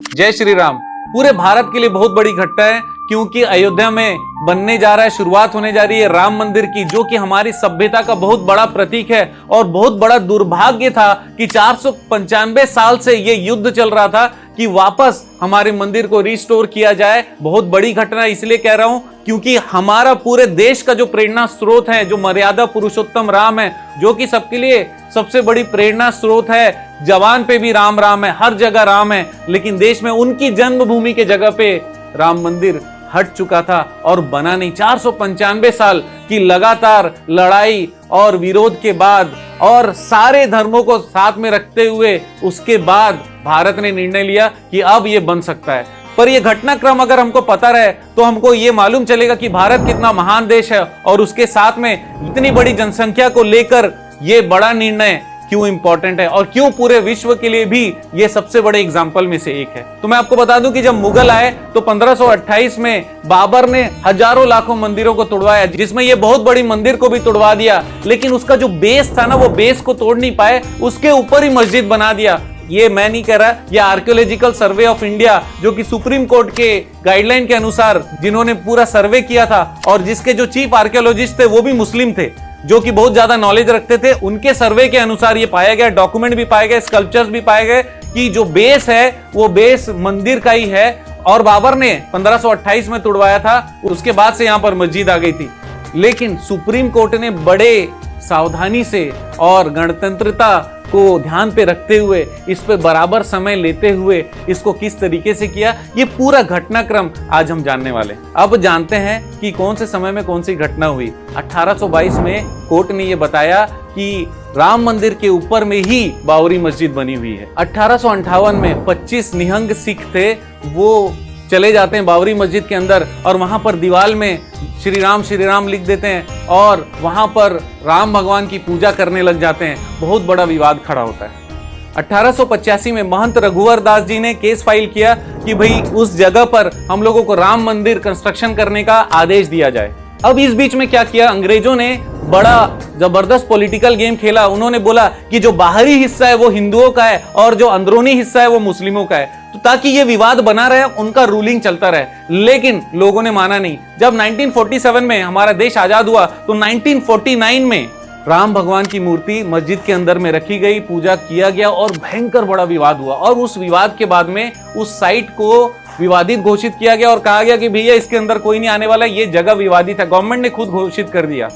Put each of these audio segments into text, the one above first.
जय श्री राम। पूरे भारत के लिए बहुत बड़ी घटना है क्योंकि अयोध्या में बनने जा रहा है, शुरुआत होने जा रही है राम मंदिर की, जो कि हमारी सभ्यता का बहुत बड़ा प्रतीक है। और बहुत बड़ा दुर्भाग्य था कि 495 साल से ये युद्ध चल रहा था कि वापस हमारे मंदिर को रिस्टोर किया जाए। बहुत बड़ी घटना इसलिए कह रहा हूं क्योंकि हमारा पूरे देश का जो प्रेरणा स्रोत है, जो मर्यादा पुरुषोत्तम राम है, जो कि सबके लिए सबसे बड़ी प्रेरणा स्रोत है। जवान पे भी राम राम है, हर जगह राम है, लेकिन देश में उनकी जन्मभूमि के जगह पे राम मंदिर हट चुका था और बना नहीं। 495 साल की लगातार लड़ाई और विरोध के बाद और सारे धर्मों को साथ में रखते हुए उसके बाद भारत ने निर्णय लिया कि अब ये बन सकता है। पर यह घटनाक्रम अगर हमको पता रहे तो हमको ये मालूम चलेगा कि भारत कितना महान देश है और उसके साथ में इतनी बड़ी जनसंख्या को लेकर ये बड़ा निर्णय क्यों इंपॉर्टेंट है और क्यों पूरे विश्व के लिए भी ये सबसे बड़े एग्जाम्पल में से एक है। तो मैं आपको बता दूं कि जब मुगल आए तो 1528 में बाबर ने हजारों लाखों मंदिरों को तोड़वाया, जिसमें ये बहुत बड़ी मंदिर को भी तोड़वा दिया, लेकिन उसका जो बेस था ना, वो बेस को तोड़ नहीं पाए, उसके ऊपर ही मस्जिद बना दिया। ये मैं नहीं कह रहा, ये आर्कियोलॉजिकल सर्वे ऑफ इंडिया, जो कि सुप्रीम कोर्ट के गाइडलाइन के अनुसार जिन्होंने पूरा सर्वे किया था और जिसके जो चीफ आर्कियोलॉजिस्ट थे वो भी मुस्लिम थे, जो कि बहुत ज्यादा नॉलेज रखते थे, उनके सर्वे के अनुसार ये पाया गया, डॉक्यूमेंट भी पाए गए, स्कल्पचर्स भी पाए गए कि जो बेस है वो बेस मंदिर का ही है। और बाबर ने 1528 में तोड़वाया था, उसके बाद से यहां पर मस्जिद आ गई थी। लेकिन सुप्रीम कोर्ट ने बड़े सावधानी से और गणतंत्रता को ध्यान पे रखते हुए, इस पे बराबर समय लेते हुए इसको किस तरीके से किया, ये पूरा घटनाक्रम आज हम जानने वाले। अब जानते हैं कि कौन से समय में कौन सी घटना हुई। 1822 में कोर्ट ने ये बताया कि राम मंदिर के ऊपर में ही बाबरी मस्जिद बनी हुई है। 1858 में 25 निहंग सिख थे, वो चले जाते हैं बाबरी मस्जिद के अंदर और वहां पर दीवार में श्री राम लिख देते हैं और वहां पर राम भगवान की पूजा करने लग जाते हैं। बहुत बड़ा विवाद खड़ा होता है। 1885 में महंत रघुवर दास जी ने केस फाइल किया कि भाई उस जगह पर हम लोगों को राम मंदिर कंस्ट्रक्शन करने का आदेश दिया जाए। अब इस बीच में क्या किया, अंग्रेजों ने बड़ा जबरदस्त पॉलिटिकल गेम खेला। उन्होंने बोला कि जो बाहरी हिस्सा है वो हिंदुओं का है और जो अंदरूनी हिस्सा है वो मुस्लिमों का है, तो ताकि ये विवाद बना रहे, उनका रूलिंग चलता रहे। लेकिन लोगों ने माना नहीं। जब 1947 में हमारा देश आजाद हुआ तो 1949 में राम भगवान की मूर्ति मस्जिद के अंदर में रखी गई, पूजा किया गया और भयंकर बड़ा विवाद हुआ। और उस विवाद के बाद में उस साइट को विवादित घोषित किया गया और कहा गया कि भैया इसके अंदर कोई नहीं आने वाला, ये जगह विवादित है। गवर्नमेंट ने खुद घोषित कर दिया।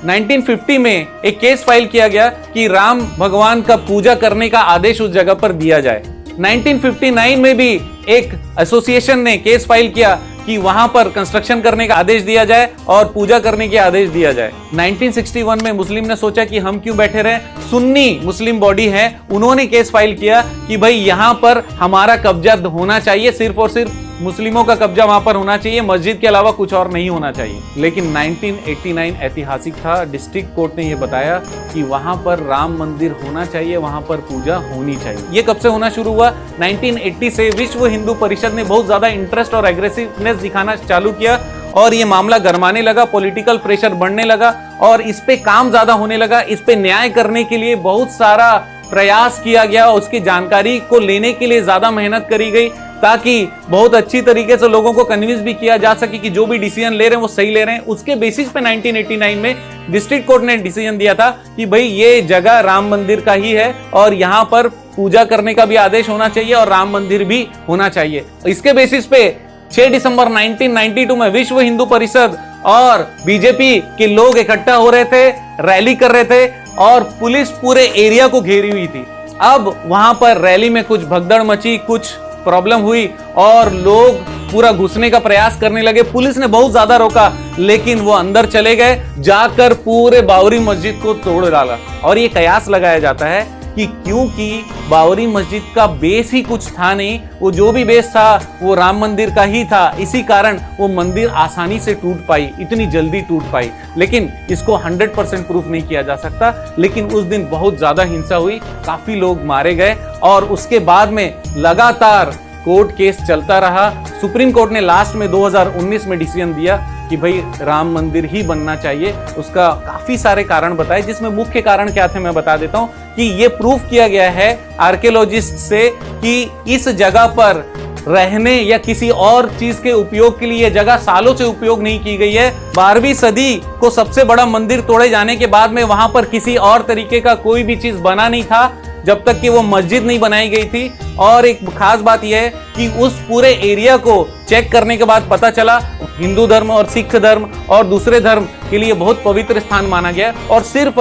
1950 में एक केस फाइल किया गया कि राम भगवान का पूजा करने का आदेश उस जगह पर दिया जाए। 1959 में भी एक एसोसिएशन ने केस फाइल किया कि वहां पर कंस्ट्रक्शन करने का आदेश दिया जाए और पूजा करने के आदेश दिया जाए। 1961 में मुस्लिम ने सोचा कि हम क्यों बैठे रहे, सुन्नी मुस्लिम बॉडी है, उन्होंने केस फाइल किया कि भाई यहां पर हमारा कब्जा होना चाहिए, सिर्फ और सिर्फ मुस्लिमों का कब्जा वहां पर होना चाहिए, मस्जिद के अलावा कुछ और नहीं होना चाहिए। लेकिन 1989 ऐतिहासिक था। डिस्ट्रिक्ट कोर्ट ने यह बताया कि वहां पर राम मंदिर होना चाहिए, वहां पर पूजा होनी चाहिए। ये कब से होना शुरू हुआ? 1980 से विश्व हिंदू परिषद ने बहुत ज्यादा इंटरेस्ट और एग्रेसिवनेस दिखाना चालू किया और ये मामला गरमाने लगा, पॉलिटिकल प्रेशर बढ़ने लगा और इस पे काम ज्यादा होने लगा। इस पे न्याय करने के लिए बहुत सारा प्रयास किया गया, उसकी जानकारी को लेने के लिए ज्यादा मेहनत करी गई ताकि बहुत अच्छी तरीके से लोगों को कन्विंस भी किया जा सके कि जो भी डिसीजन ले रहे हैं वो सही ले रहे हैं। उसके बेसिस पे 1989 में डिस्ट्रिक्ट कोर्ट ने डिसीजन दिया था कि भाई ये जगह राम मंदिर का ही है और यहाँ पर पूजा करने का भी आदेश होना चाहिए और राम मंदिर भी होना चाहिए। इसके बेसिस पे 6 दिसंबर 1992 में विश्व हिंदू परिषद और बीजेपी के लोग इकट्ठा हो रहे थे, रैली कर रहे थे और पुलिस पूरे एरिया को घेरी हुई थी। अब वहां पर रैली में कुछ भगदड़ मची, कुछ प्रॉब्लम हुई और लोग पूरा घुसने का प्रयास करने लगे। पुलिस ने बहुत ज्यादा रोका लेकिन वो अंदर चले गए, जाकर पूरे बाबरी मस्जिद को तोड़ डाला। और ये कयास लगाया जाता है कि क्योंकि बाबरी मस्जिद का बेस ही कुछ था नहीं, वो जो भी बेस था वो राम मंदिर का ही था, इसी कारण वो मंदिर आसानी से टूट पाई, इतनी जल्दी टूट पाई। लेकिन इसको 100% प्रूफ नहीं किया जा सकता। लेकिन उस दिन बहुत ज्यादा हिंसा हुई, काफी लोग मारे गए और उसके बाद में लगातार कोर्ट केस चलता रहा। सुप्रीम कोर्ट ने लास्ट में 2019 में डिसीजन दिया कि भाई राम मंदिर ही बनना चाहिए। उसका काफी सारे कारण बताए, जिसमें मुख्य कारण क्या थे मैं बता देता हूं कि ये प्रूफ किया गया है आर्कियोलॉजिस्ट से कि इस जगह पर रहने या किसी और चीज के उपयोग के लिए जगह सालों से उपयोग नहीं की गई है। 12वीं सदी को सबसे बड़ा मंदिर तोड़े जाने के बाद में वहां पर किसी और तरीके का कोई भी चीज बना नहीं था जब तक कि वो मस्जिद नहीं बनाई गई थी। और एक खास बात यह है कि उस पूरे एरिया को चेक करने के बाद पता चला हिंदू धर्म और सिख धर्म और दूसरे धर्म के लिए बहुत पवित्र स्थान माना गया और सिर्फ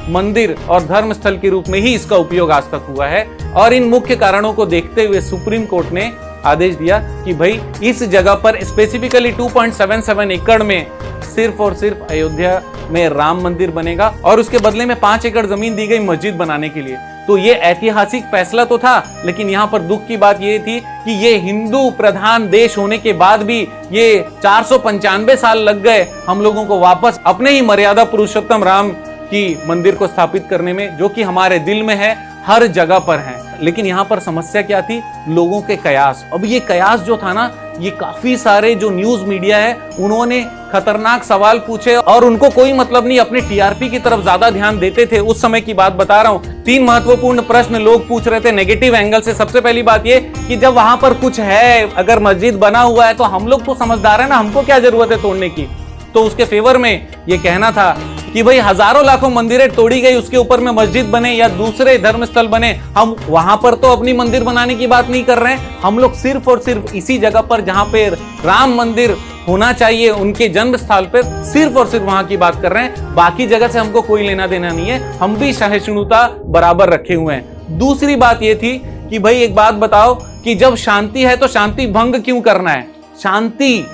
मंदिर और धर्म स्थल के रूप में ही इसका उपयोग आज तक हुआ है। और इन मुख्य कारणों को देखते हुए सुप्रीम कोर्ट ने आदेश दिया कि भाई इस जगह पर स्पेसिफिकली 2.77 एकड़ में सिर्फ और सिर्फ अयोध्या में राम मंदिर बनेगा और उसके बदले में 5 एकड़ जमीन दी गई मस्जिद बनाने के लिए। तो ये ऐतिहासिक फैसला तो था, लेकिन यहाँ पर दुख की बात ये थी कि ये हिंदू प्रधान देश होने के बाद भी ये 495 साल लग गए हम लोगों को वापस अपने ही मर्यादा पुरुषोत्तम राम की मंदिर को स्थापित करने में, जो कि हमारे दिल में है, हर जगह पर है। लेकिन यहाँ पर समस्या क्या थी? लोगों के कयास। अब ये कयास जो था ना, ये काफी सारे जो न्यूज मीडिया है उन्होंने खतरनाक सवाल पूछे और उनको कोई मतलब नहीं, अपने टीआरपी की तरफ ज्यादा ध्यान देते थे। उस समय की बात बता रहा हूँ। 3 महत्वपूर्ण प्रश्न लोग पूछ रहे थे नेगेटिव एंगल से। सबसे पहली बात ये कि जब वहां पर कुछ है, अगर मस्जिद बना हुआ है तो हम लोग तो समझदार है ना, हमको क्या जरूरत है तोड़ने की। तो उसके फेवर में ये कहना था कि भाई हजारों लाखों मंदिरें तोड़ी गई, उसके ऊपर में मस्जिद बने या दूसरे धर्म स्थल बने, हम वहां पर तो अपनी मंदिर बनाने की बात नहीं कर रहे हैं। हम लोग सिर्फ और सिर्फ इसी जगह पर जहां पे राम मंदिर होना चाहिए, उनके जन्म स्थल पर, सिर्फ और सिर्फ वहां की बात कर रहे हैं। बाकी जगह से हमको कोई लेना देना नहीं है, हम भी सहिष्णुता बराबर रखे हुए हैं। दूसरी बात यह थी कि भाई एक बात बताओ कि जब शांति है तो शांति भंग क्यों करना है? शांति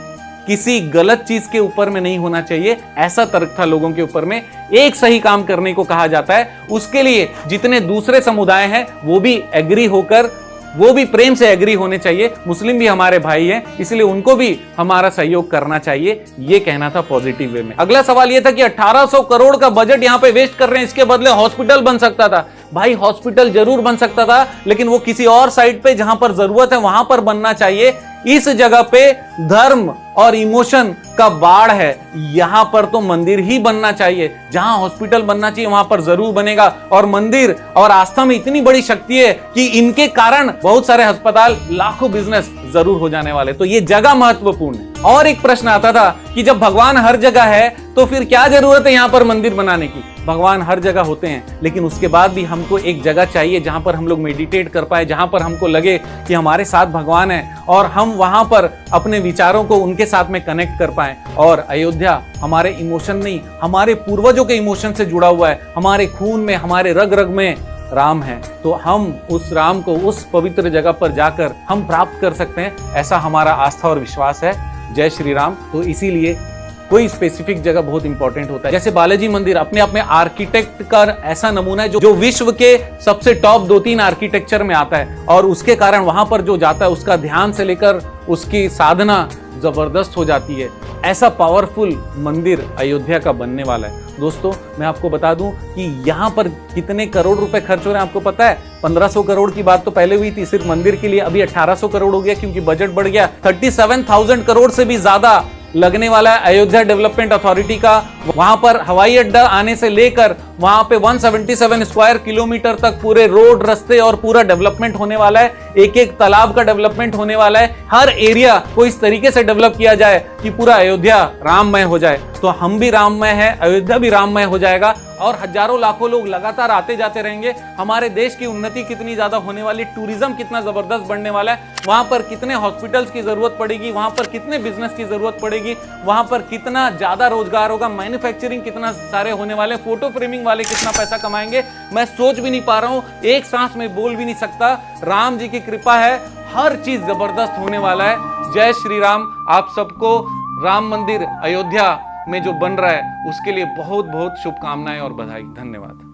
किसी गलत चीज के ऊपर में नहीं होना चाहिए, ऐसा तर्क था लोगों के ऊपर में। एक सही काम करने को कहा जाता है, उसके लिए जितने दूसरे समुदाय हैं वो भी एग्री होकर, वो भी प्रेम से एग्री होने चाहिए। मुस्लिम भी हमारे भाई हैं, इसलिए उनको भी हमारा सहयोग करना चाहिए, ये कहना था पॉजिटिव वे में। अगला सवाल ये था कि 1800 करोड़ का बजट यहाँ पे वेस्ट कर रहे हैं, इसके बदले हॉस्पिटल बन सकता था। भाई हॉस्पिटल जरूर बन सकता था, लेकिन वो किसी और साइड पे जहां पर जरूरत है वहां पर बनना चाहिए। इस जगह पे धर्म और इमोशन का बाढ़ है, यहां पर तो मंदिर ही बनना चाहिए। जहां हॉस्पिटल बनना चाहिए वहां पर जरूर बनेगा। और मंदिर और आस्था में इतनी बड़ी शक्ति है कि इनके कारण बहुत सारे अस्पताल, लाखों बिजनेस जरूर हो जाने वाले। तो ये जगह महत्वपूर्ण है। और एक प्रश्न आता था कि जब भगवान हर जगह है तो फिर क्या जरूरत है यहां पर मंदिर बनाने की? भगवान हर जगह होते हैं, लेकिन उसके बाद भी हमको एक जगह चाहिए जहां पर हम लोग मेडिटेट कर पाए, जहां पर हमको लगे कि हमारे साथ भगवान है और हम वहां पर अपने विचारों को उनके साथ में कनेक्ट कर पाए। और अयोध्या हमारे इमोशन नहीं, हमारे पूर्वजों के इमोशन से जुड़ा हुआ है। हमारे खून में, हमारे रग रग में राम है, तो हम उस राम को उस पवित्र जगह पर जाकर हम प्राप्त कर सकते हैं, ऐसा हमारा आस्था और विश्वास है। जय श्री राम। तो इसीलिए कोई स्पेसिफिक जगह बहुत इंपॉर्टेंट होता है। जैसे बालाजी मंदिर अपने आप में आर्किटेक्ट का ऐसा नमूना है जो विश्व के सबसे टॉप 2-3 आर्किटेक्चर में आता है, और उसके कारण वहां पर जो जाता है उसका ध्यान से लेकर उसकी साधना जबरदस्त हो जाती है। ऐसा पावरफुल मंदिर अयोध्या का बनने वाला है। दोस्तों मैं आपको बता दूं कि यहाँ पर कितने करोड़ रुपए खर्च हो रहे हैं आपको पता है? 1500 करोड़ की बात तो पहले हुई थी सिर्फ मंदिर के लिए, अभी 1800 करोड़ हो गया क्योंकि बजट बढ़ गया। 37,000 करोड़ से भी ज्यादा लगने वाला है अयोध्या डेवलपमेंट अथॉरिटी का। वहां पर हवाई अड्डा आने से लेकर वहां पे 177 स्क्वायर किलोमीटर तक पूरे रोड, रास्ते और पूरा डेवलपमेंट होने वाला है। एक एक तालाब का डेवलपमेंट होने वाला है। हर एरिया को इस तरीके से डेवलप किया जाए कि पूरा अयोध्या राममय हो जाए। तो हम भी राममय है, अयोध्या भी राममय हो जाएगा और हजारों लाखों लोग लगातार आते जाते रहेंगे। हमारे देश की उन्नति कितनी ज्यादा होने वाली, टूरिज्म कितना जबरदस्त बढ़ने वाला है, वहां पर कितने हॉस्पिटल्स की जरूरत पड़ेगी, वहां पर कितने बिजनेस की जरूरत पड़ेगी, वहां पर कितना ज्यादा रोजगार होगा, मैन्युफैक्चरिंग कितना सारे होने वाले, फोटो फ्रेमिंग वाले कितना पैसा कमाएंगे, मैं सोच भी नहीं पा रहा हूं, एक सांस में बोल भी नहीं सकता। राम जी की कृपा है, हर चीज जबरदस्त होने वाला है। जय श्री राम। आप सबको राम मंदिर अयोध्या में जो बन रहा है उसके लिए बहुत बहुत शुभकामनाएं और बधाई। धन्यवाद।